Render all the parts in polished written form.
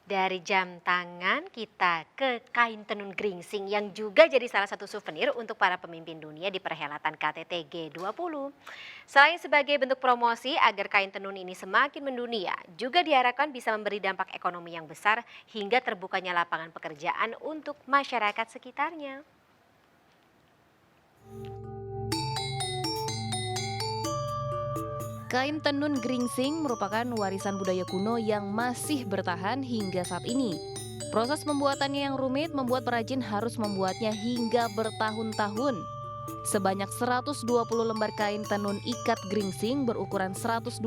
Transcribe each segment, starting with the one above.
Dari jam tangan kita ke kain tenun geringsing yang juga jadi salah satu souvenir untuk para pemimpin dunia di perhelatan KTT G20. Selain sebagai bentuk promosi agar kain tenun ini semakin mendunia, juga diharapkan bisa memberi dampak ekonomi yang besar hingga terbukanya lapangan pekerjaan untuk masyarakat sekitarnya. Kain tenun geringsing merupakan warisan budaya kuno yang masih bertahan hingga saat ini. Proses pembuatannya yang rumit membuat perajin harus membuatnya hingga bertahun-tahun. Sebanyak 120 lembar kain tenun ikat geringsing berukuran 125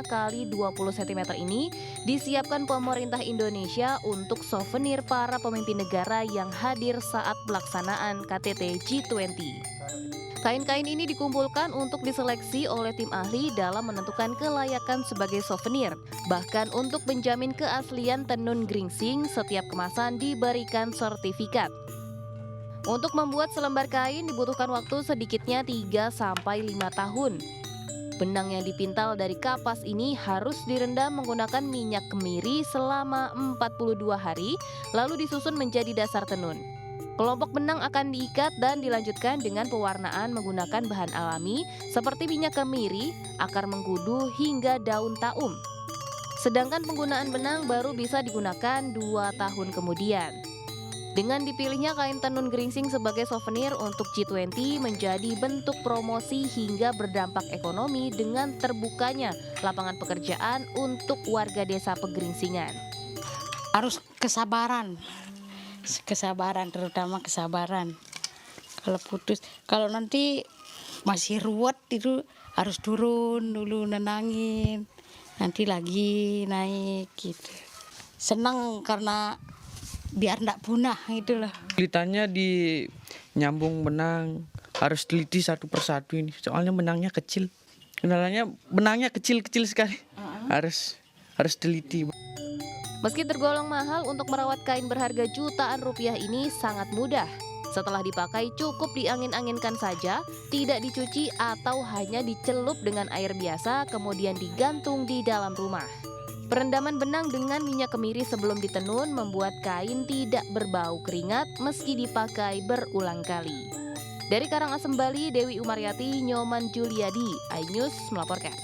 kali 20 cm ini disiapkan pemerintah Indonesia untuk souvenir para pemimpin negara yang hadir saat pelaksanaan KTT G20. Kain-kain ini dikumpulkan untuk diseleksi oleh tim ahli dalam menentukan kelayakan sebagai souvenir. Bahkan untuk menjamin keaslian tenun geringsing, setiap kemasan diberikan sertifikat. Untuk membuat selembar kain dibutuhkan waktu sedikitnya 3-5 tahun. Benang yang dipintal dari kapas ini harus direndam menggunakan minyak kemiri selama 42 hari, lalu disusun menjadi dasar tenun. Kelompok benang akan diikat dan dilanjutkan dengan pewarnaan menggunakan bahan alami seperti minyak kemiri, akar mengkudu, hingga daun taum. Sedangkan penggunaan benang baru bisa digunakan 2 tahun kemudian. Dengan dipilihnya kain tenun geringsing sebagai souvenir untuk G20 menjadi bentuk promosi hingga berdampak ekonomi dengan terbukanya lapangan pekerjaan untuk warga desa Pegeringsingan. Harus kesabaran, terutama kesabaran. Kalau putus, kalau nanti masih ruwet itu harus turun dulu nenangin, nanti lagi naik gitu. Senang karena biar enggak punah itulah. Kesulitannya di nyambung benang, harus teliti satu persatu ini. Soalnya benangnya kecil. Kendalanya benangnya kecil-kecil sekali. Harus teliti. Meski tergolong mahal, untuk merawat kain berharga jutaan rupiah ini sangat mudah. Setelah dipakai cukup diangin-anginkan saja, tidak dicuci atau hanya dicelup dengan air biasa kemudian digantung di dalam rumah. Perendaman benang dengan minyak kemiri sebelum ditenun membuat kain tidak berbau keringat meski dipakai berulang kali. Dari Karangasem, Bali, Dewi Umaryati, Nyoman Juliadi, iNews melaporkan.